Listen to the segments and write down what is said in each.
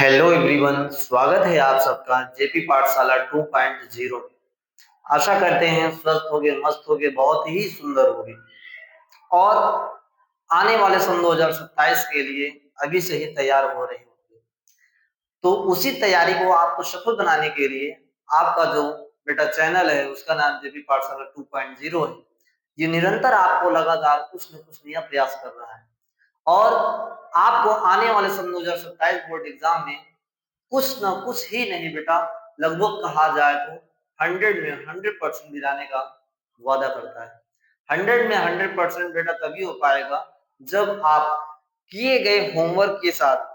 Hello everyone, स्वागत है आप सबका जेपी पाठशाला 2.0 में। आशा करते हैं स्वस्थ होगे, मस्त होगे, बहुत ही सुंदर होगे और आने वाले सन 2027 के लिए अभी से ही तैयार हो रहे होंगे। तो उसी तैयारी को आपको सफल बनाने के लिए आपका जो बेटा चैनल है उसका नाम जेपी पाठशाला 2.0 है। ये निरंतर आपको लगातार कुछ न कुछ नया प्रयास कर रहा है और आपको आने वाले सन 2027 बोर्ड एग्जाम में कुछ ना कुछ ही नहीं बेटा, लगभग कहा जाए तो 100 में 100% दिलाने का वादा करता है। 100 में 100% बेटा तभी हो पाएगा जब आप किए गए होमवर्क के साथ,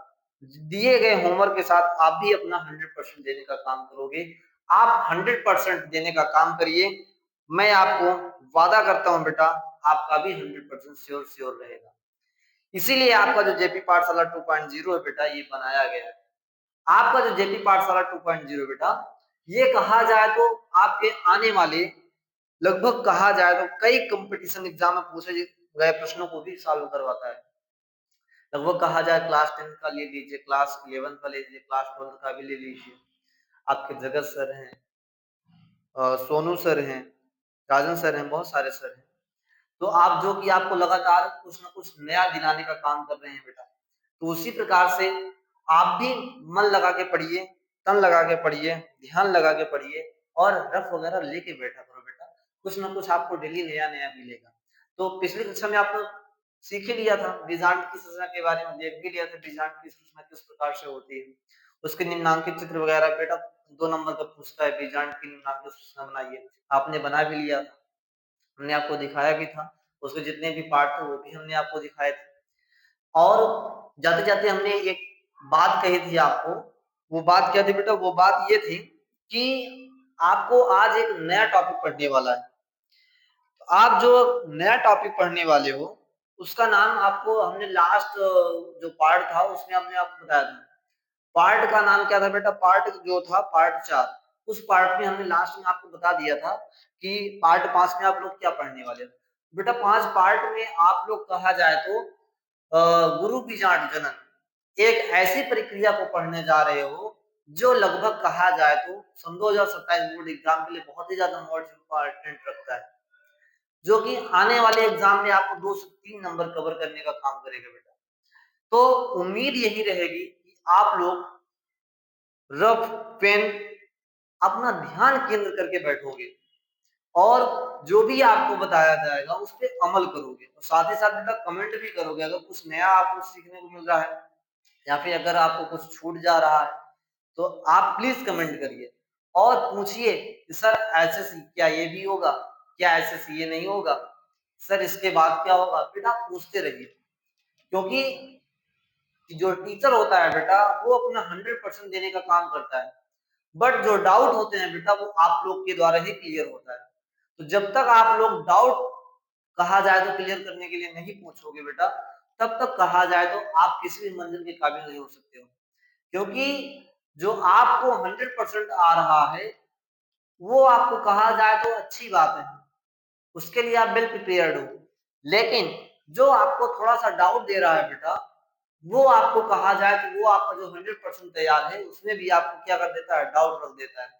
दिए गए होमवर्क के साथ आप भी अपना 100% देने का काम करोगे। आप 100% देने का काम करिए, मैं आपको वादा करता हूं बेटा, आपका भी 100% श्योर श्योर रहेगा। इसीलिए आपका जो जेपी पाठशाला 2.0 है बेटा, ये बनाया गया है। आपका जो जेपी पाठशाला 2.0 बेटा, ये कहा जाए तो आपके आने वाले लगभग कहा जाए तो कई कंपटीशन एग्जाम में पूछे गए प्रश्नों को भी सॉल्व करवाता है। लगभग कहा जाए क्लास 10 का ले लीजिए, क्लास 11 का ले लीजिए, क्लास 12 का भी ले लीजिए। आपके जगत सर हैं, सोनू सर हैं, राजन सर हैं, बहुत सारे सर हैं। तो आप जो कि आपको लगातार कुछ ना कुछ नया दिलाने का काम कर रहे हैं बेटा। तो उसी प्रकार से आप भी मन लगा के पढ़िए, तन लगा के पढ़िए, ध्यान लगा के पढ़िए और रफ वगैरह लेके बैठा करो बेटा। कुछ ना कुछ आपको डेली नया नया मिलेगा। तो पिछली कक्षा में आपने सीख ही लिया था, बीजांड की संरचना के बारे में देख भी लिया था, बीजांड की संरचना किस प्रकार से होती है। उसके निम्नांकित चित्र वगैरह बेटा 2 नंबर का पूछता है, बीजांड की निम्नांकित संरचना बनाइए। आपने बना भी लिया था, हमने आपको दिखाया भी था। उसके जितने भी पार्ट थे वो भी हमने आपको दिखाए थे। और जाते जाते हमने एक बात कही थी आपको। वो बात क्या थी बेटा? वो बात ये थी कि आपको आज एक नया टॉपिक पढ़ने वाला है। तो आप जो नया टॉपिक पढ़ने वाले हो उसका नाम आपको हमने लास्ट जो पार्ट था उसमें हमने आपको बताया था। पार्ट का नाम क्या था बेटा? पार्ट जो था पार्ट 4। उस पार्ट में हमने लास्ट में आपको बता दिया था कि पार्ट 5 में आप लोग क्या पढ़ने वाले हो। बेटा 5 पार्ट में आप लोग कहा जाए तो गुरु बीजांड जनन एक ऐसी प्रक्रिया को पढ़ने जा रहे हो जो लगभग कहा जाए तो सन 2027 बोर्ड एग्जाम के लिए बहुत ही ज्यादा मोस्ट इम्पोर्टेंट रखता है, जो कि आने वाले एग्जाम में आपको 2 से 3 नंबर कवर करने का काम करेगा बेटा। तो उम्मीद यही रहेगी कि आप लोग रफ पेन अपना ध्यान केंद्र करके बैठोगे और जो भी आपको बताया जाएगा उस पे अमल करोगे और साथ ही साथ बेटा कमेंट भी करोगे अगर कुछ नया आपको सीखने को मिल रहा है या फिर अगर आपको कुछ छूट जा रहा है तो आप प्लीज कमेंट करिए और पूछिए कि सर ऐसे क्या ये भी होगा, क्या ऐसे ये नहीं होगा, सर इसके बाद क्या होगा। बेटा आप पूछते रहिए, क्योंकि जो टीचर होता है बेटा वो अपना 100% देने का काम करता है, बट जो डाउट होते हैं बेटा वो आप लोग के द्वारा ही क्लियर होता है। तो जब तक आप लोग डाउट कहा जाए तो क्लियर करने के लिए नहीं पूछोगे बेटा, तब तक कहा जाए तो आप किसी भी मंजिल के काबिल नहीं हो सकते हो। क्योंकि जो आपको 100% आ रहा है वो आपको कहा जाए तो अच्छी बात है, उसके लिए आप वेल प्रिपेयर्ड हो। लेकिन जो आपको थोड़ा सा डाउट दे रहा है बेटा, वो आपको कहा जाए तो वो आपका जो 100% तैयार है उसमें भी आपको क्या कर देता है, डाउट रख देता है।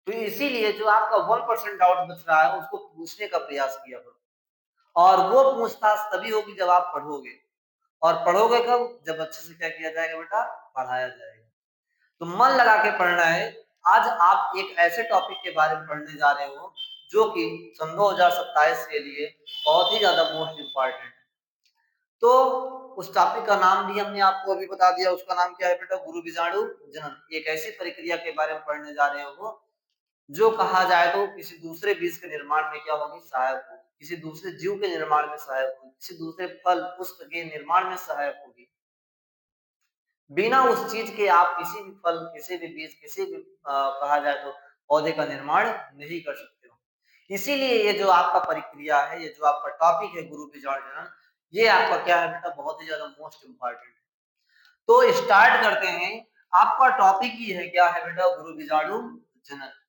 तो इसीलिए जो आपका 1% डाउट बच रहा है उसको पूछने का प्रयास किया करो और वो पूछताछ तभी होगी जब आप पढ़ोगे। और पढ़ोगे कब? जब अच्छे से क्या किया जाएगा बेटा, पढ़ाया जाएगा। तो मन लगा के पढ़ना है। आज आप एक ऐसे टॉपिक के बारे में पढ़ने जा रहे हो जो कि सन 2027 के लिए बहुत ही ज्यादा मोस्ट इम्पोर्टेंट है। तो उस टॉपिक का नाम भी हमने आपको अभी बता दिया, उसका नाम क्या है बेटा? गुरु बीजाणु जनन। एक ऐसी प्रक्रिया के बारे में पढ़ने जा रहे हो जो कहा जाए तो किसी दूसरे बीज के निर्माण में क्या होगी, सहायक होगी, किसी दूसरे जीव के निर्माण में सहायक होगी, किसी दूसरे फल पुष्प के निर्माण में सहायक होगी। बिना उस चीज के आप किसी भी फल, किसी भी बीज, किसी भी कहा जाए तो पौधे का निर्माण नहीं कर सकते हो। इसीलिए ये जो आपका प्रक्रिया है, ये जो आपका टॉपिक है गुरु बीजाणु जनन, ये आपका क्या है बेटा, बहुत ही ज्यादा मोस्ट इम्पोर्टेंट है। तो स्टार्ट करते हैं। आपका टॉपिक ही है क्या है बेटा, गुरु बीजाणु जनन।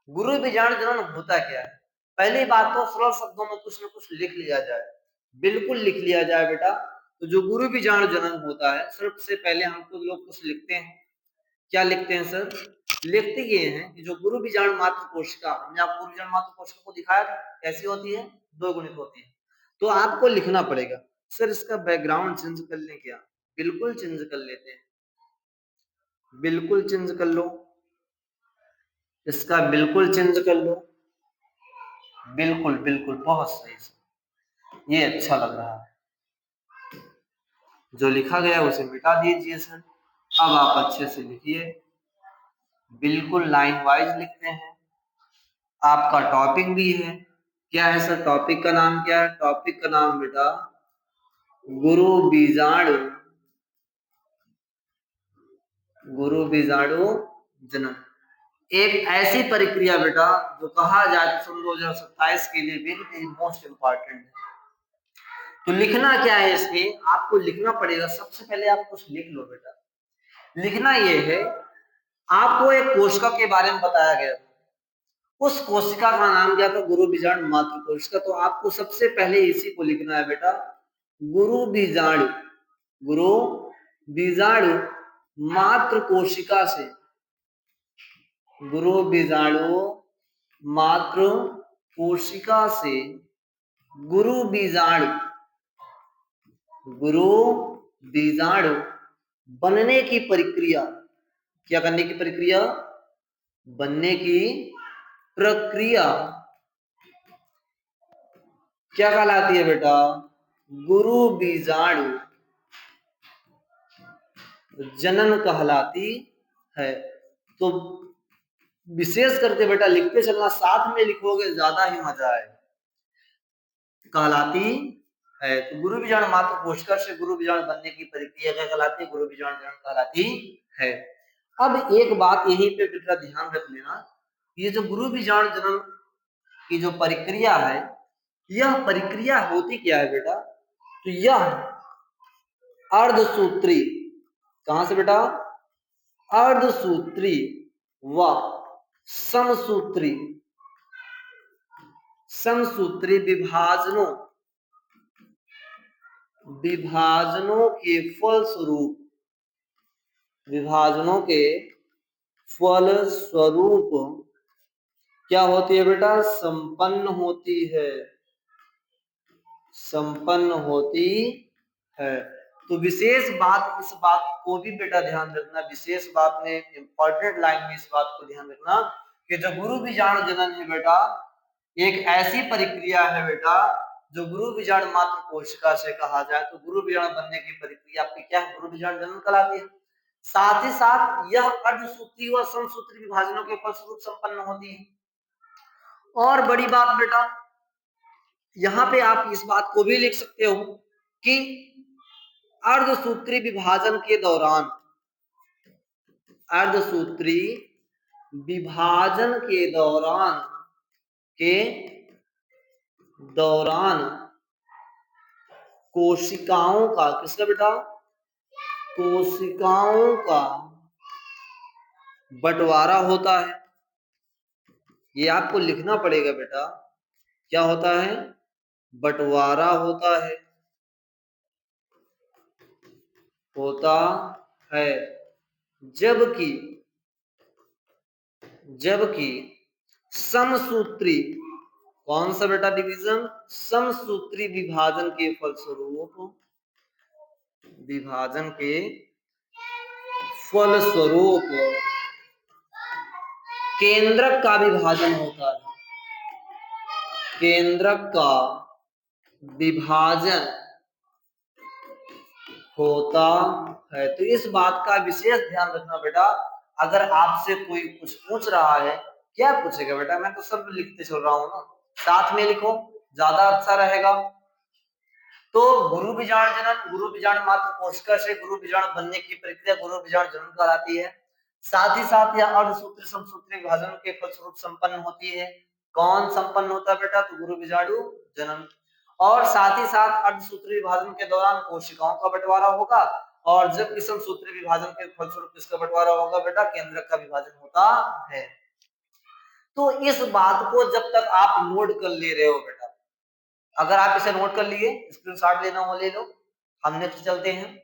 गुरु बीजाणु जनन होता क्या है? पहली बात तो सरल शब्दों में कुछ न कुछ लिख लिया जाए, बिल्कुल लिख लिया जाए बेटा। तो जो गुरु बीजाणु जनन होता है, सबसे पहले हमको लोग कुछ लिखते हैं। क्या लिखते हैं सर? लिखते ये हैं कि जो गुरु बीजाणु मात्र कोशिका, हमने आपको गुरु बीजाणु मात्र कोशिका को दिखाया कैसी होती है, दो गुणित होती है। तो आपको लिखना पड़ेगा। सर इसका बैकग्राउंड चेंज कर लें क्या? बिल्कुल चेंज कर लेते हैं, बिल्कुल चेंज कर लो, इसका बिल्कुल चेंज कर लो, बिल्कुल बिल्कुल बहुत सही, ये अच्छा लग रहा है। जो लिखा गया उसे मिटा दीजिए सर। अब आप अच्छे से लिखिए, बिल्कुल लाइन वाइज लिखते हैं। आपका टॉपिक भी है, क्या है सर? टॉपिक का नाम क्या है? टॉपिक का नाम बेटा गुरु बीजाणु, गुरु बीजाणु जनन। एक ऐसी प्रक्रिया बेटा जो कहा जाए सन 2027 के लिए वेरी मोस्ट इंपॉर्टेंट है। तो लिखना क्या है इसमें? आपको लिखना पड़ेगा, सबसे पहले आप कुछ लिख लो बेटा। लिखना ये है, आपको एक कोशिका के बारे में बताया गया था, उस कोशिका का नाम क्या था? गुरु बीजाणु मात्र कोशिका। तो आपको सबसे पहले इसी को लिखना है बेटा, गुरु बीजाणु, गुरु बीजाणु मात्र कोशिका से, गुरु बीजाणु मात्र कोशिका से गुरु बीजाणु, गुरु बीजाणु बनने की प्रक्रिया, क्या करने की प्रक्रिया? बनने की प्रक्रिया क्या कहलाती है बेटा? गुरु बीजाणु जनन कहलाती है। तो विशेष करके बेटा लिखते चलना, साथ में लिखोगे ज्यादा ही मजा आए। कहलाती है, तो गुरु बीजाणु मात्र कोशिका से गुरु बीजाणु बनने की प्रक्रिया क्या कहलाती है? गुरु बीजाणु जनन कहलाती है। अब एक बात यहीं पे बेटा ध्यान रख लेना, ये जो गुरु बीजाणु जनन की जो प्रक्रिया है, यह प्रक्रिया होती क्या है बेटा? तो यह अर्धसूत्री, कहां से बेटा? अर्धसूत्री व समसूत्री, समसूत्री विभाजनों, विभाजनों के फलस्वरूप, विभाजनों के फलस्वरूप क्या होती है बेटा? संपन्न होती है, संपन्न होती है। तो विशेष बात, इस बात को भी बेटा ध्यान रखना, विशेष बात में इंपॉर्टेंट लाइन में इस बात को ध्यान रखना कि जो गुरु बीजाणु जनन है बेटा, एक ऐसी प्रक्रिया है बेटा जो गुरु बीजाणु मात्र कोशिका से कहा जाए तो गुरु बीजाणु बनने की प्रक्रिया आपकी क्या है? गुरु बीजाणु जनन कहलाती है। साथ ही साथ यह अर्धसूत्री व समसूत्री विभाजनों के फलस्वरूप संपन्न होती है। और बड़ी बात बेटा, यहां पे आप इस बात को भी लिख सकते हो कि अर्धसूत्री विभाजन के दौरान, अर्धसूत्री विभाजन के दौरान, के दौरान कोशिकाओं का, किसका बेटा? कोशिकाओं का बंटवारा होता है। ये आपको लिखना पड़ेगा बेटा, क्या होता है? बंटवारा होता है, होता है। जबकि, जबकि समसूत्री, कौन सा बेटा डिवीजन? समसूत्री विभाजन के फलस्वरूप, विभाजन के फलस्वरूप केंद्रक का विभाजन होता है, केंद्रक का विभाजन होता है। तो इस बात का विशेष ध्यान रखना बेटा, अगर आपसे कोई कुछ पूछ रहा है, क्या पूछेगा बेटा? मैं तो सब लिखते चल रहा हूं ना, साथ में लिखो, ज्यादा अच्छा रहेगा। तो गुरु बीजाणु जनन, गुरु बीजाणु मात्र कोशिका से गुरु बीजाणु बनने की प्रक्रिया गुरु बीजाणु जनन कहलाती है। साथ ही साथ यह अर्धसूत्री समसूत्री विभाजन के फलस्वरूप संपन्न होती है। कौन संपन्न होता है बेटा? तो गुरु बीजाणु जनन। और साथ ही साथ अर्धसूत्री विभाजन के दौरान कोशिकाओं का बंटवारा होगा, और जब समसूत्री विभाजन के फलस्वरूप किसका बंटवारा होगा बेटा? केंद्रक का विभाजन होता है। तो इस बात को जब तक आप नोट कर ले रहे हो बेटा, अगर आप इसे नोट कर लिए, स्क्रीनशॉट लेना हो ले लो, हम नेक्स्ट चलते हैं।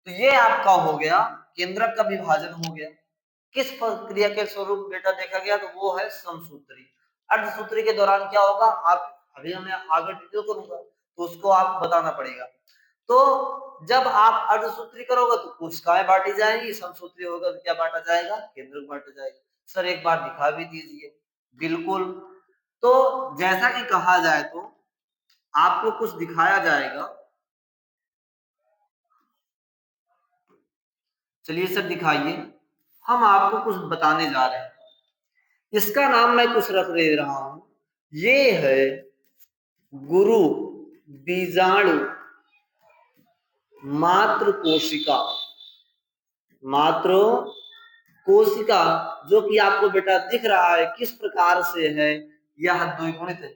तो ये आपका हो गया केंद्रक का विभाजन हो गया। किस क्रिया के स्वरूप बेटा देखा गया, तो वो है समसूत्री। अर्धसूत्री के दौरान क्या होगा, आप अभी हमें आगे डिटेल करूंगा तो उसको आप बताना पड़ेगा। तो जब आप अर्धसूत्री करोगे तो कोशिकाएं बांटी जाएंगी, समसूत्री होगा तो क्या बांटा जाएगा, केंद्रक बांटा जाएगा। सर एक बार दिखा भी दीजिए। बिल्कुल। तो जैसा कि कहा जाए तो आपको कुछ दिखाया जाएगा। चलिए सर दिखाइए, हम आपको कुछ बताने जा रहे हैं। इसका नाम मैं कुछ रख दे रहा हूं, ये है गुरु बीजाणु मात्र कोशिका। मात्र कोशिका जो कि आपको बेटा दिख रहा है किस प्रकार से है, यह द्विगुणित है।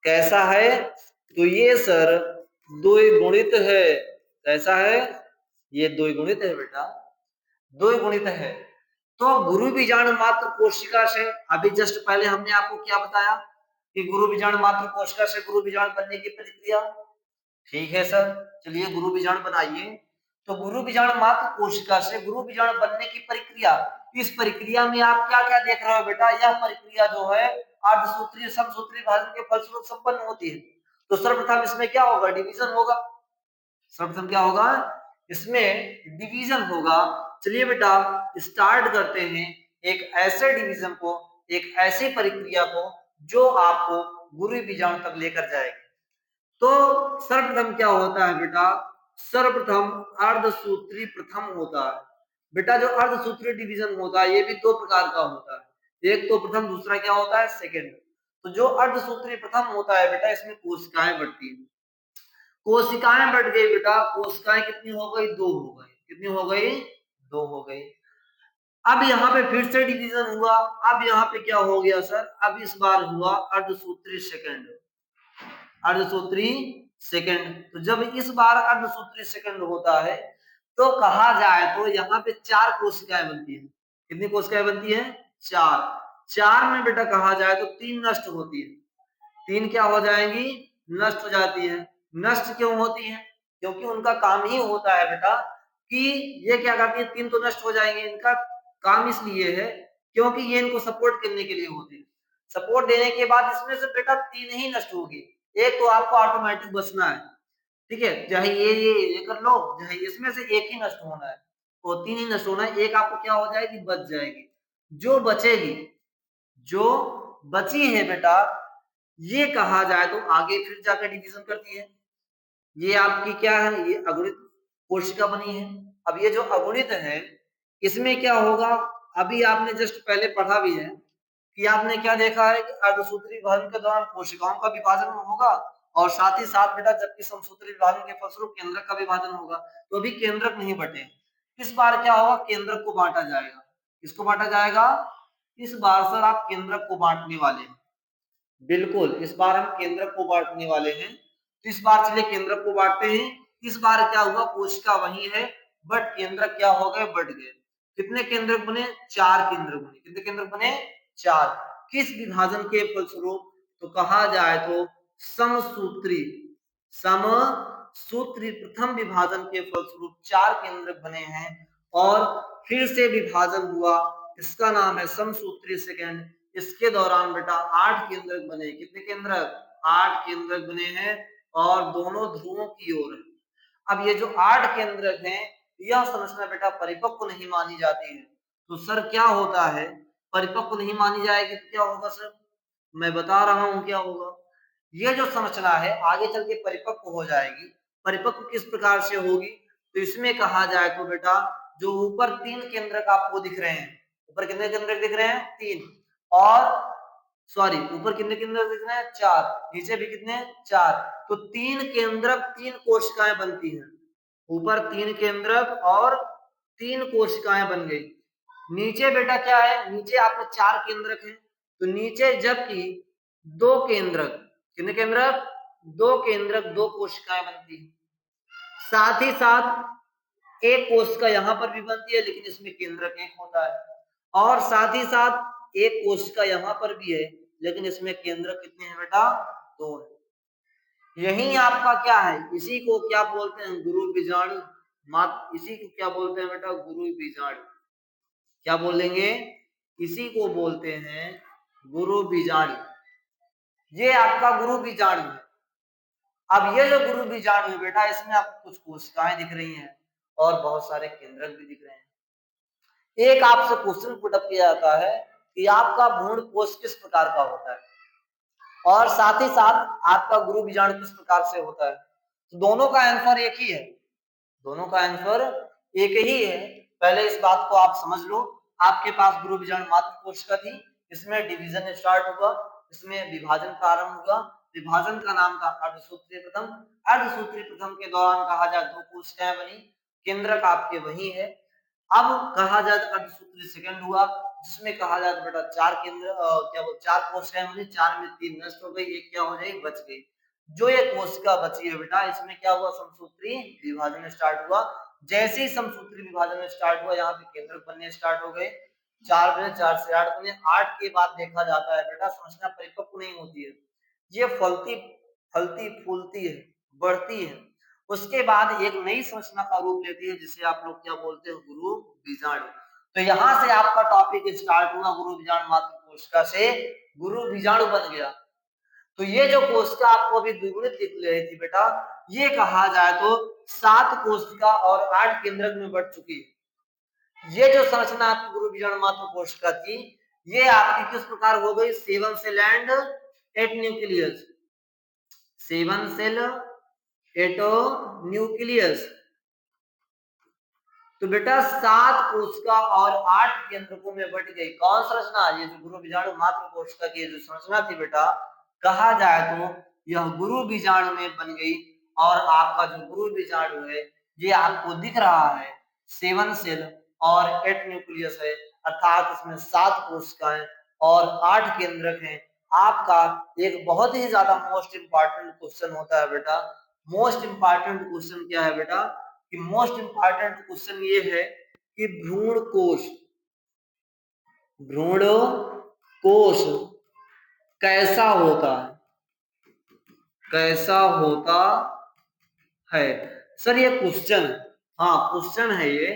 कैसा है, तो ये सर द्विगुणित है। कैसा है, ये द्विगुणित है बेटा, द्विगुणित है। तो गुरु बीजाणु मात्र कोशिका से, अभी जस्ट पहले हमने आपको क्या बताया कि गुरु बीजाणु मात्र कोशिका से गुरु बीजाणु बनने की प्रक्रिया। ठीक है सर, चलिए गुरु बीजाणु बनाइए। तो गुरु बीजाणु मात्र कोशिका से गुरु बीजाणु बनने की प्रक्रिया, इस प्रक्रिया में आप क्या क्या देख रहे हो बेटा, यह प्रक्रिया जो है अर्धसूत्रीय समसूत्रीय विभाजन के फलस्वरूप संपन्न होती है। तो सर्वप्रथम इसमें क्या होगा, डिवीजन होगा। सर्वप्रथम क्या होगा, इसमें डिवीजन होगा। चलिए बेटा स्टार्ट करते हैं एक ऐसे डिवीजन को, एक ऐसी प्रक्रिया को जो आपको गुरु बीजाणु तक लेकर जाएगी। तो सर्वप्रथम क्या होता है बेटा, सर्वप्रथम अर्धसूत्री प्रथम होता है। बेटा जो अर्धसूत्री डिवीजन होता है ये भी दो प्रकार का होता है, एक तो प्रथम, दूसरा क्या होता है, सेकंड। तो जो अर्धसूत्री प्रथम होता है बेटा इसमें कोशिकाएं बढ़ती है। कोशिकाएं बढ़ गई बेटा, कोशिकाएं कितनी हो गई, दो हो गई। कितनी हो गई, दो हो गई। अब यहाँ पे फिर से डिवीजन हुआ। अब यहाँ पे क्या हो गया सर, अब इस बार हुआ अर्धसूत्री सेकंड। अर्धसूत्री सेकंड। तो जब इस बार अर्धसूत्री सेकंड होता है तो कहा जाए तो यहाँ पे चार कोशिकाएं बनती है। कितनी कोशिकाएं बनती है, चार। चार में बेटा कहा जाए तो तीन नष्ट होती है। तीन क्या हो जाएंगी, नष्ट हो जाती है। नष्ट क्यों होती है, क्योंकि उनका काम ही होता है बेटा कि ये क्या करती है, तीन तो नष्ट हो जाएंगे। इनका काम इसलिए है क्योंकि ये इनको सपोर्ट करने के लिए होते हैं। सपोर्ट देने के बाद इसमें से बेटा तीन ही नष्ट होगी, एक तो आपको ऑटोमेटिक बचना है। ठीक है, चाहे ये कर लो, चाहे इसमें से एक ही नष्ट होना है, तो तीन ही नष्ट होना है, एक आपको क्या हो जाएगी, बच जाएगी। जो बचेगी, जो बची है बेटा, ये कहा जाए तो आगे फिर जाकर डिवीजन करती है। ये आपकी क्या है, ये अगुणित कोशिका बनी है। अब ये जो अगुणित है इसमें क्या होगा, अभी आपने जस्ट पहले पढ़ा भी है कि आपने क्या देखा है कि अर्धसूत्री विभाजन के दौरान कोशिकाओं का विभाजन होगा और साथ ही साथ बेटा जबकि समसूत्री विभाजन के फलस्वरूप केंद्रक का विभाजन होगा। तो अभी केंद्रक नहीं बटे, इस बार क्या होगा, केंद्रक को बांटा जाएगा। किसको बांटा जाएगा, इस बार सर आप केंद्रक को बांटने वाले हैं। बिल्कुल, इस बार हम केंद्रक को बांटने वाले हैं। तो इस बार चलिए केंद्रक को बांटते हैं। इस बार क्या हुआ, कोशिका वही है बट केंद्रक क्या हो गए, बढ़ गए। कितने केंद्रक बने, चार केंद्रक बने। कितने केंद्रक बने, चार। किस विभाजन के फलस्वरूप, तो कहा जाए तो समसूत्री, समसूत्री प्रथम विभाजन के फलस्वरूप चार केंद्रक बने हैं और फिर से विभाजन हुआ, इसका नाम है समसूत्री सेकंड। इसके दौरान बेटा 8 केंद्रक बने। कितने केंद्रक, 8 केंद्रक बने हैं और दोनों ध्रुवों की ओर है। अब ये जो 8 केंद्रक हैं, यह संरचना बेटा परिपक्व नहीं मानी जाती है। तो सर क्या होता है, परिपक्व नहीं मानी जाएगी तो क्या होगा सर, मैं बता रहा हूं क्या होगा। ये जो संरचना है आगे चल के परिपक्व हो जाएगी। परिपक्व किस प्रकार से होगी, तो इसमें कहा जाए तो बेटा जो ऊपर 3 केंद्रक आपको दिख रहे हैं, ऊपर कितने केंद्रक दिख रहे हैं, 3। और सॉरी, ऊपर कितने केंद्रक दिख रहे हैं, 4। नीचे भी कितने, 4। तो 3 केंद्रक 3 कोशिकाएं बनती हैं। ऊपर 3 केंद्रक और 3 कोशिकाएं बन गई। नीचे बेटा क्या है, नीचे आपके 4 केंद्रक हैं। तो नीचे जबकि 2 केंद्रक, कितने केंद्रक, 2 केंद्रक 2 कोशिकाएं बनती है। साथ ही साथ एक कोशिका यहां पर भी बनती है लेकिन इसमें केंद्रक एक होता है, और साथ ही साथ एक कोशिका यहां पर भी है लेकिन इसमें केंद्रक कितने हैं बेटा, 2 है। यही आपका क्या है, इसी को क्या बोलते हैं, गुरु बीजाणु मात्र, इसी को क्या बोलते हैं बेटा, गुरु बीजाणु। क्या बोलेंगे, इसी को बोलते हैं गुरु बीजाणु। ये आपका गुरु बीजाणु है। अब ये जो गुरु बीजाणु है बेटा, इसमें आपको कुछ कोशिकाएं दिख रही हैं और बहुत सारे केंद्रक भी दिख रहे हैं। एक आपसे क्वेश्चन पुटअप किया जाता है कि आपका भ्रूण कोश किस प्रकार का होता है और साथ ही साथ आपका गुरु बीजाणु किस प्रकार से होता है। तो दोनों का आंसर एक ही है, दोनों का आंसर एक ही है। पहले इस बात को आप समझ लो, आपके पास गुरु बीजाणु मात्र कोशिका थी, इसमें डिवीजन स्टार्ट हुआ, इसमें विभाजन प्रारंभ हुआ। विभाजन का नाम था अर्धसूत्रीय प्रथम। अर्धसूत्रीय प्रथम के दौरान कहा जाए दो कोशिकाएं बनी, केंद्रक आपके वही है। अब कहा जाए अर्धसूत्रीय सेकंड हुआ, जिसमें कहा जाए बेटा चार केंद्र क्या वो चार कोशिकाएं बनी, चार में तीन नष्ट हो गई, एक क्या हो जाएगी, बच गई। जो ये कोशिका बची है बेटा, इसमें क्या हुआ, समसूत्री विभाजन स्टार्ट हुआ। जैसे ही समसूत्री विभाजन स्टार्ट हुआ, यहाँ पे केंद्रक बनने स्टार्ट हो गए, चार बने, चार से आठ बने। आठ के बाद देखा जाता है बेटा संरचना परिपक्व नहीं होती है, ये फलती फलती फूलती है, बढ़ती है। उसके बाद एक नई संरचना का रूप लेती है, जिसे आप लोग क्या बोलते हैं, गुरु बीजाणु। तो यहाँ से आपका टॉपिक स्टार्ट हुआ, गुरु बीजाणु मात्र कोशिका से गुरु बीजाणु बन गया। तो ये जो कोशिका आपको अभी द्विगुणित दिख रही थी बेटा, ये कहा जाए तो 7 कोशिका और 8 केंद्रक में बढ़ चुकी है। ये जो संरचना आपकी गुरु बीजाणु मात्र कोशिका थी, ये आपकी किस प्रकार हो गई, 7 cell and 8 nucleus. 7 cell 8 nucleus. तो बेटा 7 कोशिका और 8 केंद्रकों में बट गई कौन संरचना, ये जो गुरु बीजाणु मात्र कोशिका की जो संरचना थी बेटा, कहा जाए तो यह गुरु बीजाणु में बन गई। और आपका जो गुरु बीजाणु है, ये आपको दिख रहा है 7 सेल और 8 न्यूक्लियस है, अर्थात इसमें 7 कोशिकाएं और 8 केंद्रक हैं। आपका एक बहुत ही ज्यादा मोस्ट इंपॉर्टेंट क्वेश्चन होता है बेटा। मोस्ट इंपॉर्टेंट क्वेश्चन क्या है बेटा, कि मोस्ट इंपॉर्टेंट क्वेश्चन ये है कि भ्रूण कोश कैसा होता है, कैसा होता है। सर ये क्वेश्चन है, हाँ क्वेश्चन है ये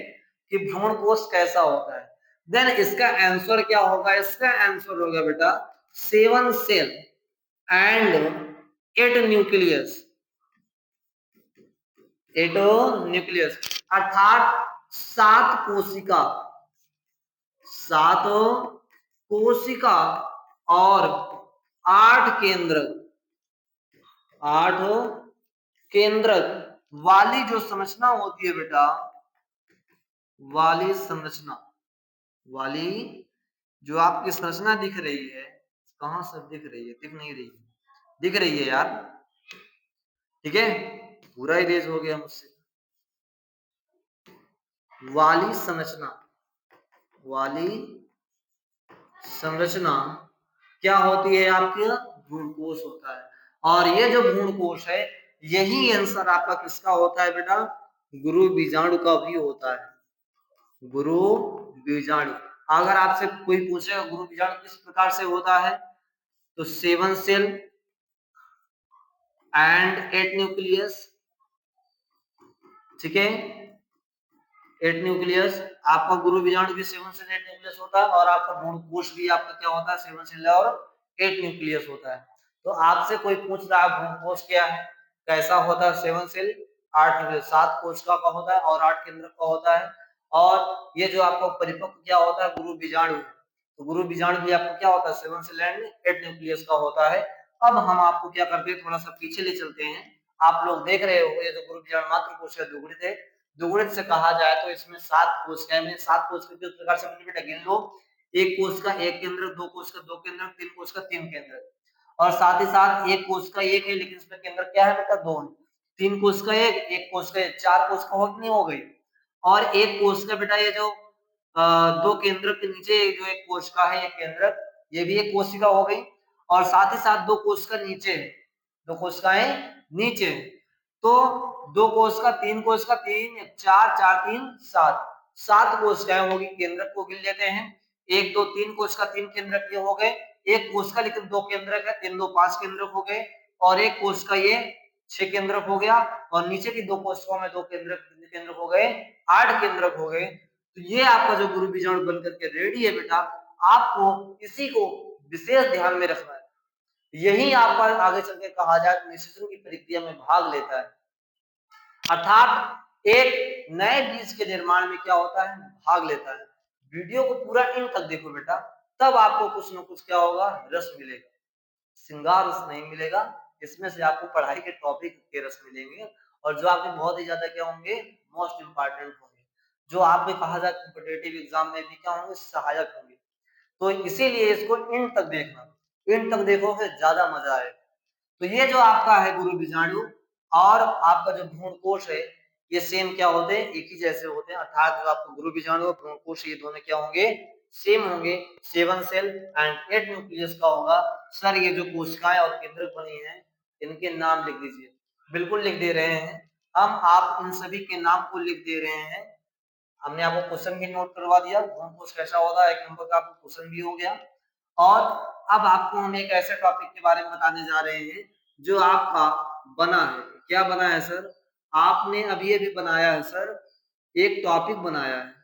कि भ्रूण कोश कैसा होता है। देन इसका आंसर क्या होगा, इसका आंसर होगा बेटा 7 सेल एंड 8 न्यूक्लियस। 8 न्यूक्लियस अर्थात 7 कोशिका, 7 कोशिका और 8 केंद्रक, 8 केंद्रक वाली जो संरचना होती है बेटा, वाली संरचना, वाली जो आपकी संरचना दिख रही है, कहां से दिख रही है, दिख नहीं रही है, दिख रही है यार, ठीक है, पूरा इरेज हो गया मुझसे। वाली संरचना, वाली संरचना क्या होती है, आपके भ्रूणकोश होता है। और ये जो भ्रूणकोश है, यही आंसर आपका किसका होता है बेटा, गुरु बीजाणु का भी होता है, गुरु बीजाणु। अगर आपसे कोई पूछेगा गुरु बीजाणु किस प्रकार से होता है, तो 7 सेल एंड 8 न्यूक्लियस, ठीक है, 8 न्यूक्लियस। आपका गुरु बीजाणु भी 7 सेल 8 न्यूक्लियस होता है, और आपका भ्रूणकोश भी आपका क्या होता है, 7 सेल और 8 न्यूक्लियस होता है। तो आपसे कोई पूछ रहा है भ्रूणकोश क्या है, कैसा होता है, 7 सेल 8 7 कोशिका का होता है और 8 केंद्रक का होता है। और ये जो आपका परिपक्व क्या होता है, गुरु बीजाणु, तो गुरु बीजाणु भी आपको क्या होता है, 7 सेल एंड 8 न्यूक्लियस का होता है। अब हम आपको क्या करते हैं, थोड़ा सा पीछे ले चलते हैं। आप लोग देख रहे हो ये जो गुरु बीजाणु मात्र कोशिका द्विगुणित है, द्विगुणित से कहा जाए तो इसमें 7 कोशिकाएं में, 7 कोशिका किस प्रकार से बनी बेटा, गिन लो, एक कोशिका एक केंद्रक, दो कोशिका दो केंद्रक, तीन कोशिका तीन केंद्रक। और साथ ही साथ एक कोशिका एक है, लेकिन इसमें केंद्रक क्या है बेटा, दो है। तीन कोशिका एक कोशिका एक, 4 कोशिका हो नहीं हो गई। और एक कोशिका बेटा ये जो दो केंद्रक के नीचे जो एक कोशिका है, एक केंद्रक, ये भी एक कोशिका हो गई। और साथ ही साथ दो कोशिका नीचे है, दो कोशिकाएं नीचे है। तो दो कोशिका तीन, चार चार तीन 7, 7 कोशिकाएं होगी, केंद्रक को गिन लेते हैं। एक दो तीन कोशिका तीन केंद्रक के हो गए, एक कोशिका लेकिन दो केंद्रक है, तीन दो 5 केंद्रक हो गए, और एक कोशिका ये 6 केंद्रक हो गया, और नीचे की 2 कोशिकाओं में 2 केंद्रक, कितने केंद्रक हो गए? 8 केंद्रक हो गए। तो ये आपका जो गुरु बीजाणु बनकर के रेडी है बेटा, आपको इसी को विशेष ध्यान में रखना है। यही आपका आगे चल के कहा जाए तो निषेचन की प्रक्रिया में भाग लेता है, अर्थात एक नए बीज के निर्माण में क्या होता है? भाग लेता है। वीडियो को पूरा इन तक देखो बेटा, तब आपको कुछ न कुछ क्या होगा? रस मिलेगा। श्रृंगार रस नहीं मिलेगा, इसमें से आपको पढ़ाई के टॉपिक के रस मिलेंगे, और जो आपके बहुत ही ज्यादा क्या होंगे? मोस्ट इंपॉर्टेंट होंगे, जो आपको कहा जाए कॉम्पिटिटिव एग्जाम में भी क्या होंगे? सहायक होंगे। तो इसीलिए इसको इन तक देखना, इन तक देखोगे ज्यादा मजा आएगा। तो ये जो आपका है गुरु बीजाणु और आपका जो भ्रूणकोश है, ये सेम क्या होते हैं? एक ही जैसे होते हैं, अर्थात जो आपका गुरु बीजाणु और भ्रूणकोश ये दोनों क्या होंगे? सेम होंगे। 7 सेल एंड 8 न्यूक्लियस का होगा। सर ये जो कोशिकाएं और केंद्रक बनी हैं, इनके नाम लिख दीजिए। बिल्कुल लिख दे रहे हैं हम, आप इन सभी के नाम को लिख दे रहे हैं। हमने आपको क्वेश्चन भी नोट करवा दिया, भ्रूणकोश कैसा होता है, 1 नंबर का आपको क्वेश्चन भी हो गया। और अब आपको हम एक ऐसे टॉपिक के बारे में बताने जा रहे हैं जो आपका बना है। क्या बना है सर? आपने अभी अभी बनाया है सर, एक टॉपिक बनाया है।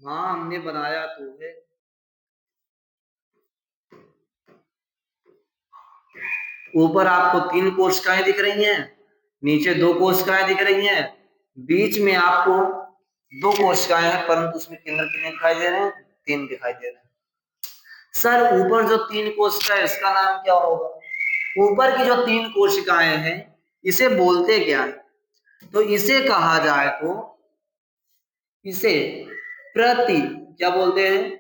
हाँ हमने बनाया तो है। ऊपर आपको 3 कोशिकाएं दिख रही हैं, नीचे 2 कोशिकाएं दिख रही हैं, बीच में आपको 2 कोशिकाएं हैं, परंतु उसमें केंद्र कितने दिखाई दे रहे हैं? 3 दिखाई दे रहे हैं। सर ऊपर जो 3 कोशिका है इसका नाम क्या होगा? ऊपर की जो 3 कोशिकाएं हैं इसे बोलते क्या है? तो इसे कहा जाए तो इसे प्रति क्या बोलते हैं?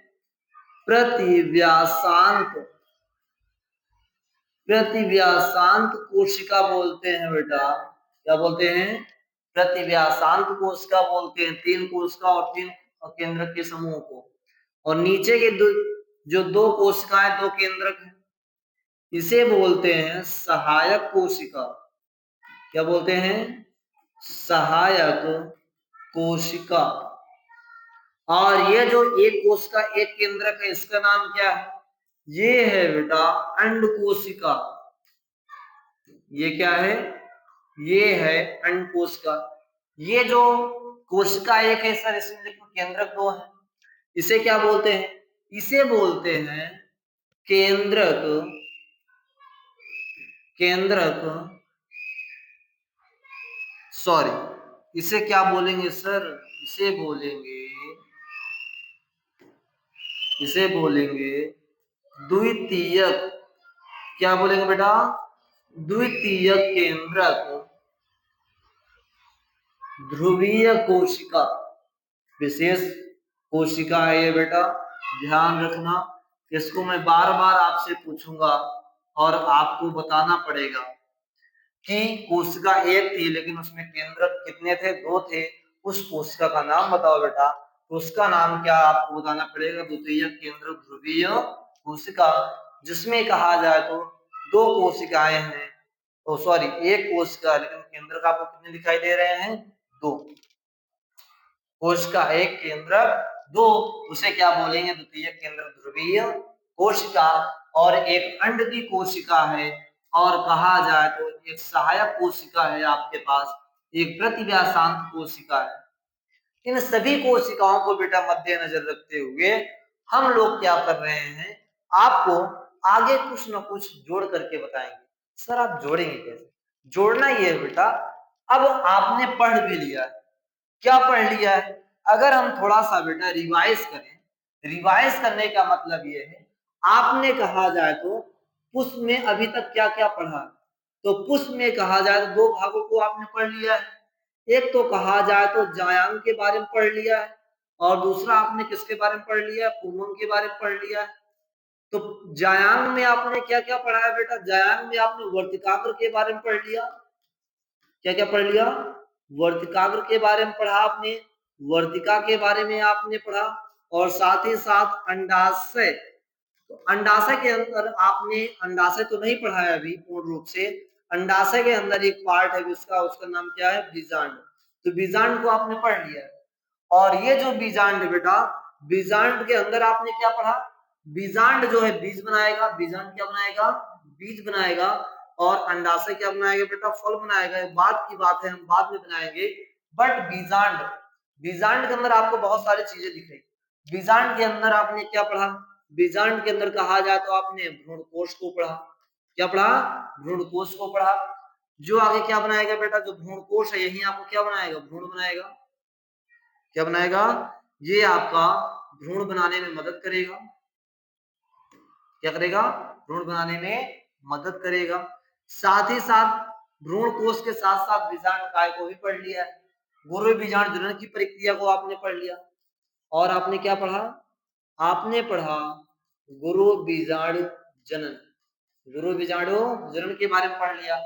प्रतिव्यासांत, प्रतिव्यासांत कोशिका बोलते हैं बेटा। क्या बोलते हैं? प्रतिव्यासांत कोशिका बोलते हैं 3 कोशिका और 3 केंद्रक के समूह को। और नीचे के जो 2 कोशिकाएं 2 केंद्रक हैं, इसे बोलते हैं सहायक कोशिका। क्या बोलते हैं? सहायक कोशिका। और ये जो एक कोशिका एक केंद्रक है, इसका नाम क्या है? ये है बेटा अंड कोशिका। ये क्या है? ये है अंड कोशिका। ये जो कोशिका एक है सर, इसमें देखो केंद्रक 2 है, इसे क्या बोलते हैं? इसे बोलते हैं केंद्रक, केंद्रक, सॉरी इसे क्या बोलेंगे सर? इसे बोलेंगे, इसे बोलेंगे द्वितीयक। क्या बोलेंगे बेटा? द्वितीयक केंद्रक ध्रुवीय कोशिका। विशेष कोशिका है ये बेटा, ध्यान रखना। इसको मैं बार बार आपसे पूछूंगा और आपको बताना पड़ेगा कि कोशिका एक थी लेकिन उसमें केंद्रक कितने थे? 2 थे। उस कोशिका का नाम बताओ बेटा। तो उसका नाम क्या आपको बताना पड़ेगा? द्वितीयक केंद्रक ध्रुवीय कोशिका, जिसमें कहा जाए तो 2 कोशिकाएं हैं, ओ सॉरी 1 कोशिका, लेकिन केंद्रक आपको कितने दिखाई दे रहे हैं? 2। कोशिका 1 केंद्रक 2, उसे क्या बोलेंगे? द्वितीयक केंद्रक ध्रुवीय कोशिका। और एक अंड की कोशिका है, और कहा जाए तो एक सहायक कोशिका है आपके पास, एक प्रतिव्यासांत कोशिका है। इन सभी कोशिकाओं को बेटा मद्देनजर रखते हुए हम लोग क्या कर रहे हैं? आपको आगे कुछ न कुछ जोड़ करके बताएंगे। सर आप जोड़ेंगे कैसे? जोड़ना ये है बेटा, अब आपने पढ़ भी लिया है। क्या पढ़ लिया है? अगर हम थोड़ा सा बेटा रिवाइज करें, रिवाइज करने का मतलब ये है, आपने कहा जाए तो पुष्प में अभी तक क्या क्या पढ़ा? तो पुष्प में कहा जाए तो 2 भागों को आपने पढ़ लिया है। एक तो कहा जाए तो जायांग के बारे में पढ़ लिया है, और दूसरा आपने किसके बारे में पढ़ लिया है? पुंगम के बारे में पढ़ लिया है। तो जायांग में आपने क्या क्या पढ़ा है बेटा? जायांग में आपने वर्तिकाग्र के बारे में पढ़ लिया। क्या क्या पढ़ लिया? वर्तिकाग्र के बारे में पढ़ा आपने, वर्तिका के बारे में आपने पढ़ा, और साथ ही साथ अंडाशय। तो अंडाशय के अंदर आपने, अंडाशय तो नहीं पढ़ा है अभी पूर्ण रूप से, अंडाशय के अंदर एक पार्ट है जिसका, उसका नाम क्या है? बीजांड। तो बीजांड को आपने पढ़ लिया है। और ये जो बीजांड है बेटा, बीजांड के अंदर आपने क्या पढ़ा? बीजांड जो है बीज बनाएगा। बीजांड क्या बनाएगा? बीज बनाएगा। और अंडाशय क्या बनाएगा बेटा, फल बनाएगा। बात की बात है, हम बाद में बनाएंगे। बट बीजांड, बीजांड के अंदर आपको बहुत सारी चीजें दिख रही। बीजांड के अंदर आपने क्या पढ़ा, बीजांड के अंदर कहा जाए तो आपने भ्रूण कोश को पढ़ा। क्या पढ़ा, भ्रूण कोश को पढ़ा। जो आगे क्या बनाएगा बेटा, जो भ्रूण कोश है यही आपको क्या बनाएगा, भ्रूण बनाएगा। क्या बनाएगा, ये आपका भ्रूण बनाने में मदद करेगा। क्या करेगा, भ्रूण बनाने में मदद करेगा। साथ ही साथ भ्रूण कोश के साथ साथ बीजांड काय को भी पढ़ लिया है। गुरु बीजांड जनन की प्रक्रिया को आपने पढ़ लिया। और आपने क्या पढ़ा, आपने पढ़ा गुरु बीजाणु जनन। गुरु बीजाणु जनन के बारे में पढ़ लिया।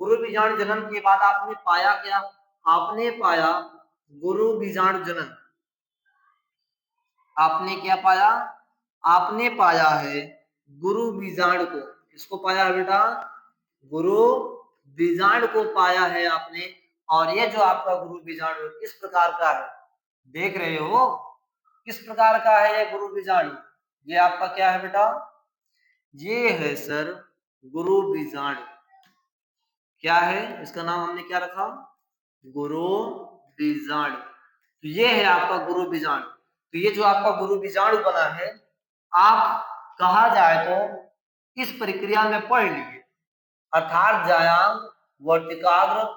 गुरु बीजाणु जनन के बाद आपने पाया क्या, आपने पाया गुरु बीजाणु जनन। आपने क्या पाया, आपने पाया है गुरु बीजाणु को। किसको पाया है बेटा, गुरु बीजाणु को पाया है आपने। और ये जो आपका गुरु बीजाणु किस प्रकार का है, देख रहे हो किस प्रकार का है ये गुरु बीजाणु। ये आपका क्या है बेटा, ये है सर गुरु बीजाणु। क्या है, इसका नाम हमने क्या रखा, गुरु बीजाणु। तो ये है आपका गुरु बीजाणु। तो ये जो आपका गुरु बीजाणु बना है, आप कहा जाए तो इस प्रक्रिया में पढ़ लीजिए। अर्थात जायांग, वर्तिकाग्र,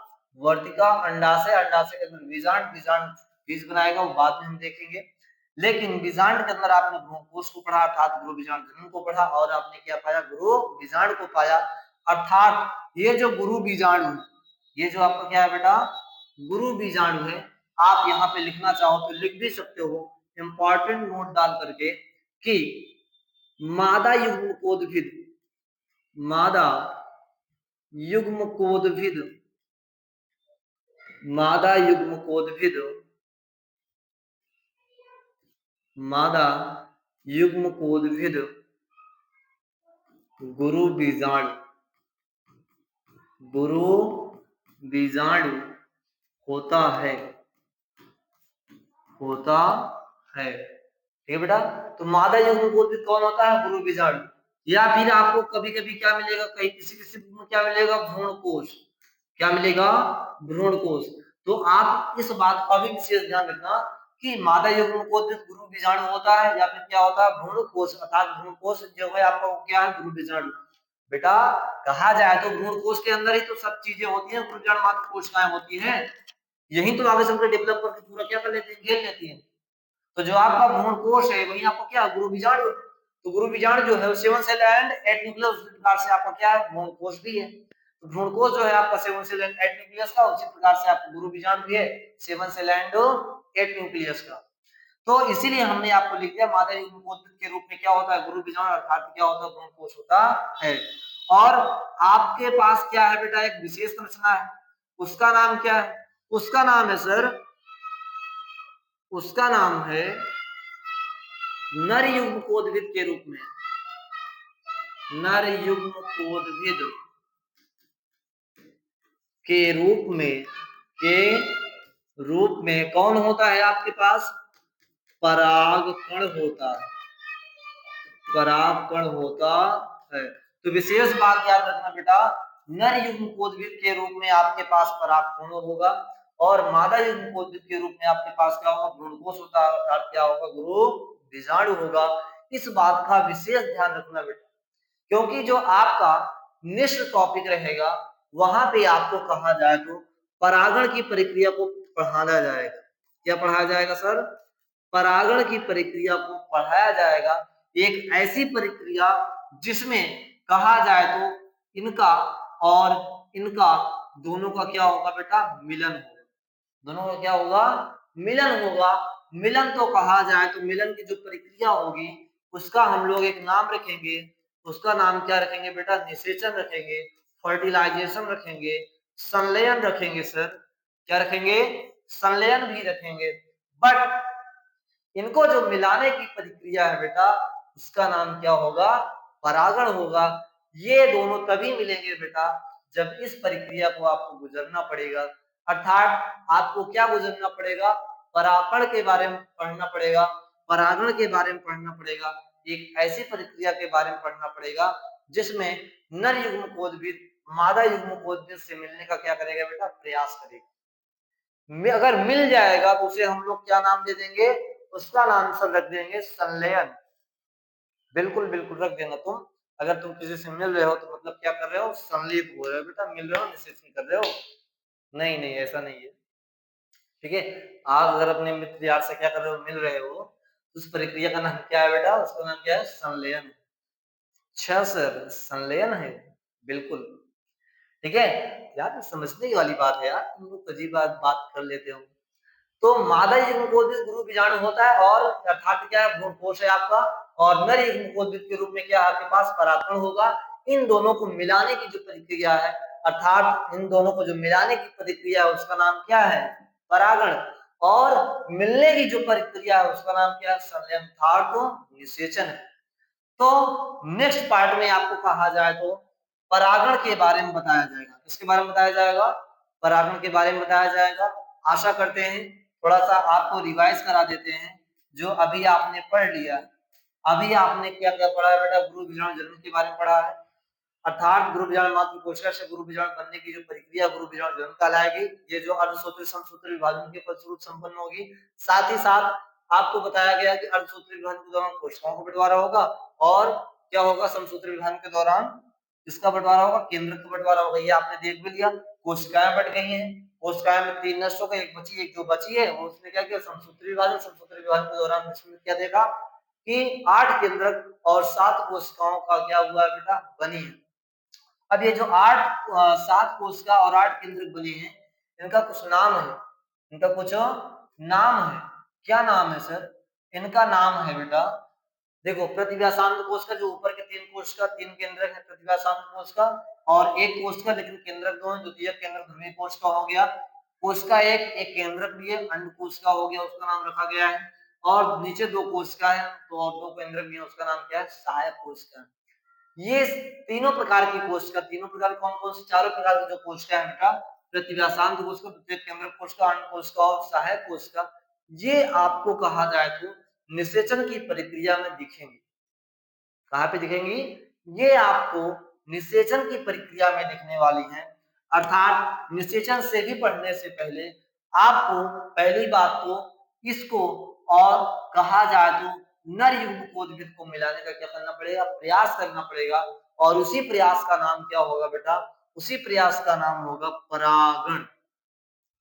वर्तिका, अंडाशय, अंडाशय के अंदर बीजांड, बीजांड बीज बनाएगा, वो बाद में हम देखेंगे। लेकिन बीजांड के अंदर आपने भ्रूण कोश को पढ़ा, अर्थात गुरु बीजांड जनन को पढ़ा। और आपने क्या पाया, गुरु बीजांड को पाया। अर्थात ये जो गुरु बीजाणु है, ये जो आपका क्या है बेटा, गुरु बीजाणु है। आप यहाँ पे लिखना चाहो तो लिख भी सकते हो, इंपॉर्टेंट नोट डाल करके, कि मादा युग्मकोद्भिद, मादा युग्मकोद्भिद, मादा युग्मकोद्भिद, मादा युग्मकोद्भिद गुरु बीजाणु, गुरु बीजाणु होता है, होता है। ठीक है बेटा, तो मादा युग्मकोद्भिद कौन होता है, गुरु बीजाणु। या फिर आपको कभी कभी क्या मिलेगा, कहीं किसी किसी बुक में क्या मिलेगा, भ्रूण कोश। क्या मिलेगा, भ्रूण कोश। तो आप इस बात का भी विशेष ध्यान रखना कि मादा युग्मकोद्भिद गुरु बीजाणु होता है, या फिर क्या होता है, भ्रूण कोश। अर्थात भ्रूण कोश जो है आपका वो क्या है, गुरु बीजाणु। बेटा कहा जाए तो भ्रूण कोश के अंदर ही तो सब चीजें होती हैं, गुरु बीजाणु मात्र कोशिकाएं होती हैं। यही तो आगे चलकर डेवलप करके पूरा क्या कर लेते हैं, घेर लेती है। तो जो आपका भ्रूण कोश है वही आपको क्या, गुरु बीजाणु। तो गुरु बीजाणु जो है 7 सेल एंड 8 न्यूक्लियस, उसी प्रकार से आपका क्या है, भ्रूण कोश भी है। तो भ्रूण कोश जो है आपका 7 सेल एंड 8 न्यूक्लियस का, उसी प्रकार से आपका गुरु बीजाणु भी है 7 सेल एंड 8 न्यूक्लियस का। तो इसीलिए हमने आपको लिख दिया मादा युग्मकोद्भिद के रूप में क्या होता है, गुरु बीजाणु, अर्थात क्या होता है, भ्रूण कोश होता है। और आपके पास क्या है बेटा, एक विशेष संरचना है, उसका नाम क्या है, उसका नाम है सर, उसका नाम है नर युग्मकोद्भिद के रूप में, नर युग्मकोद्भिद के रूप में, के रूप में कौन होता है आपके पास, परागकण होता है, परागकण होता है। तो विशेष बात याद रखना बेटा, नर युग्मकोद्भिद के रूप में आपके पास परागकण होगा, और मादा युग्मकोद्भिद के रूप में आपके पास क्या होगा, भ्रूणकोश होता है, अर्थात क्या होगा, गुरु बीजाणु होगा। इस बात का विशेष ध्यान रखना बेटा, क्योंकि जो आपका नेक्स्ट टॉपिक रहेगा वहां पे आपको कहा जाए तो परागण की प्रक्रिया को पढ़ाया जाएगा। क्या पढ़ाया जाएगा सर, परागण की प्रक्रिया को पढ़ाया जाएगा। एक ऐसी प्रक्रिया जिसमें कहा जाए तो इनका और इनका दोनों का क्या होगा बेटा, मिलन होगा। दोनों का क्या होगा, मिलन होगा। मिलन तो कहा जाए तो मिलन की जो प्रक्रिया होगी उसका हम लोग एक नाम रखेंगे, उसका नाम क्या रखेंगे बेटा, निषेचन रखेंगे, फर्टिलाइजेशन रखेंगे, संलयन रखेंगे सर। क्या रखेंगे, संलयन भी रखेंगे। बट इनको जो मिलाने की प्रक्रिया है बेटा, उसका नाम क्या होगा, परागण होगा। ये दोनों तभी मिलेंगे बेटा जब इस प्रक्रिया को आपको गुजरना पड़ेगा। अर्थात आपको क्या गुजरना पड़ेगा, परागण के बारे में पढ़ना पड़ेगा, परागण के बारे में पढ़ना पड़ेगा। एक ऐसी प्रक्रिया के बारे में पढ़ना पड़ेगा जिसमें नर युग्मकोद्भिद मादा युग्मकोद्भिद से मिलने का क्या करेगा बेटा, प्रयास करेगा। अगर मिल जाएगा तो उसे हम लोग क्या नाम दे देंगे, उसका नाम सर रख देंगे संलयन। बिल्कुल बिल्कुल रख देना तुम। अगर तुम किसी से मिल रहे हो तो मतलब क्या कर रहे हो, संलिप हो रहे हो बेटा, मिल रहे हो, निषेचन कर रहे हो। नहीं नहीं ऐसा नहीं है, ठीक है। आप अगर अपने मित्र यार से क्या कर रहे हो, मिल रहे हो, उस प्रक्रिया का नाम क्या है बेटा, उसका नाम क्या है, संलयन। अच्छा सर संलयन है, बिल्कुल ठीक है। यार समझने की वाली बात है यार, तुम लोग अजीब बात कर लेते हो। तो मादा युग्मकोद्भिद गुरु बीजाणु होता है, और अर्थात क्या है, भ्रूणकोश है आपका, और नर युग्मकोद्भिद के रूप में क्या आपके पास परागकण होगा। इन दोनों को मिलाने की जो प्रक्रिया है, अर्थात इन दोनों को जो मिलाने की प्रक्रिया है उसका नाम क्या है, परागण। और मिलने की जो प्रक्रिया है उसका नाम क्या है, संलयन, अर्थात निषेचन है। तो नेक्स्ट पार्ट में आपको कहा जाए तो परागण के बारे में बताया जाएगा। किसके बारे में बताया जाएगा, परागण के बारे में बताया जाएगा। आशा करते हैं थोड़ा सा आपको रिवाइज करा देते हैं जो अभी आपने पढ़ लिया। अभी आपने क्या क्या पढ़ा है बेटा, गुरु बीजाणु जन्म के बारे में पढ़ा है, अर्थात गुरु बीजाणु मात्र कोशिका से गुरु बीजाणु बनने की जो प्रक्रिया गुरु बीजाणु जन्म कहलाएगी, ये जो अर्धसूत्री समसूत्री विभाजन के फलस्वरूप संपन्न होगी। साथ ही साथ आपको बताया गया कि अर्धसूत्री विभाजन के दौरान कोशिकाओं का बंटवारा होगा, और क्या होगा, समसूत्री विभाजन के दौरान इसका बंटवारा होगा, केंद्रक का बंटवारा होगा। ये आपने देख भी लिया, कोशिकाएं बट गई हैं, कोशिकाएं में 3 नष्ट हो गई, एक बची, एक जो बची है वो उसने क्या किया, समसूत्री विभाजन। समसूत्री विभाजन के दौरान इसमें क्या देखा कि 8 केंद्रक और 7 कोशिकाओं का क्या हुआ है बेटा, बनी है। अब ये जो 7 कोशिका और 8 केंद्रक बने हैं, इनका कुछ नाम है, इनका कुछ नाम है। क्या नाम है सर, इनका नाम है बेटा, देखो प्रतिव्यासांत कोशिका, जो ऊपर के 3 कोशिका 3 केंद्रक है प्रतिव्यासांत कोशिका, और एक कोशिका लेकिन केंद्रक 2 है, द्वितीय केंद्रक ध्रुवीय कोशिका हो गया। कोशिका एक केंद्रक भी है, अंड कोशिका हो गया, उसका नाम रखा गया है। और नीचे 2 कोशिका है तो और 2 केंद्रक भी है, उसका नाम क्या है, सहायक कोशिका। ये तीनों प्रकार की कोशिका, तीनों प्रकार कौन कौन सी, चारों प्रकार की जो कोशिका है बेटा, प्रतिव्यासांत कोशिका, द्वितीय केंद्रक कोशिका, अंड कोशिका और सहायक कोशिका, ये आपको कहा जाए तो निषेचन की प्रक्रिया में दिखेंगे। कहाँ पे दिखेंगी, ये आपको निषेचन की प्रक्रिया में दिखने वाली है। अर्थात निषेचन से भी पढ़ने से पहले आपको पहली बात तो इसको, और कहा जाए तो नर युग्मकोद्भिद को मिलाने का क्या करना पड़ेगा, प्रयास करना पड़ेगा। और उसी प्रयास का नाम क्या होगा बेटा, उसी प्रयास का नाम होगा परागण।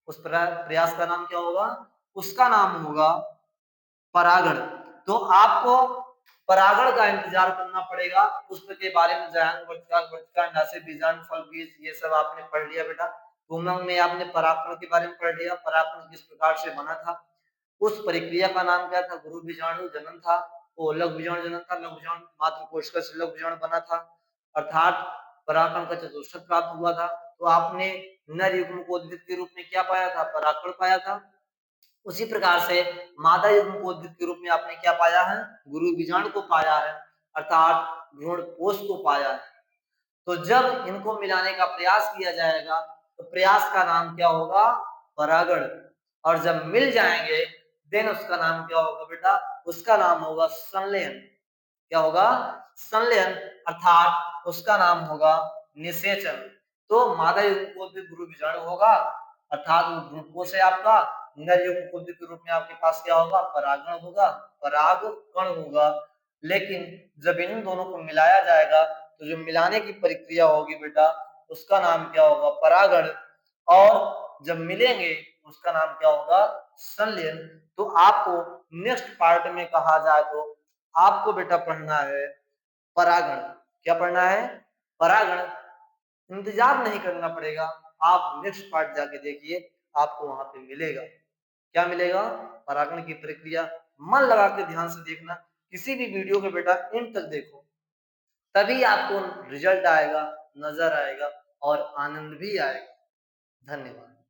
उस प्रयास का नाम क्या होगा, उसका नाम होगा परागण। तो आपको परागण का इंतजार करना पड़ेगा। पुष्प के बारे में जाएंगे, वर्तिका वर्तिका अंडाशय बीजांड फल बीज, ये सब आपने पढ़ लिया बेटा। पुंगम में आपने परागण के बारे में पढ़ लिया, परागण किस प्रकार से बना था, उस प्रक्रिया का नाम क्या था, गुरु बीजाणु जनन था। वो लघु बीजाणु जनन था, लघु बीजाणु मात्र कोशिका से लघु बीजाणु बना था, अर्थात परागण का चतुष्टक प्राप्त हुआ था। तो आपने नर युग्मकोद्भिद के रूप में क्या पाया था, परागण पाया था। उसी प्रकार से मादा युग्मकोद्भिद के रूप में आपने क्या पाया है, गुरु बीजाणु को पाया है, अर्थात भ्रूणपोष को पाया है। तो जब इनको मिलाने का प्रयास किया जाएगा तो प्रयास का नाम क्या होगा, परागण। और जब मिल जाएंगे देन उसका नाम क्या होगा बेटा, उसका नाम होगा संलयन। क्या होगा, संलयन, अर्थात उसका नाम होगा निषेचन। तो मादा युग्मकोद्भिद गुरु बीजाणु होगा, अर्थात वो भ्रूणपोष है आपका। नर युग्मकोद्भिद के रूप में आपके पास क्या होगा, परागण होगा, पराग कण होगा। लेकिन जब इन दोनों को मिलाया जाएगा तो जो मिलाने की प्रक्रिया होगी बेटा, उसका नाम क्या होगा, परागण। और जब मिलेंगे उसका नाम क्या होगा, संलयन। तो आपको नेक्स्ट पार्ट में कहा जाए तो आपको बेटा पढ़ना है परागण। क्या पढ़ना है, परागण। इंतजार नहीं करना पड़ेगा, आप नेक्स्ट पार्ट जाके देखिए, आपको वहां पे मिलेगा। क्या मिलेगा, परागण की प्रक्रिया। मन लगा के ध्यान से देखना, किसी भी वीडियो को बेटा एंड तक देखो, तभी आपको रिजल्ट आएगा, नजर आएगा और आनंद भी आएगा। धन्यवाद।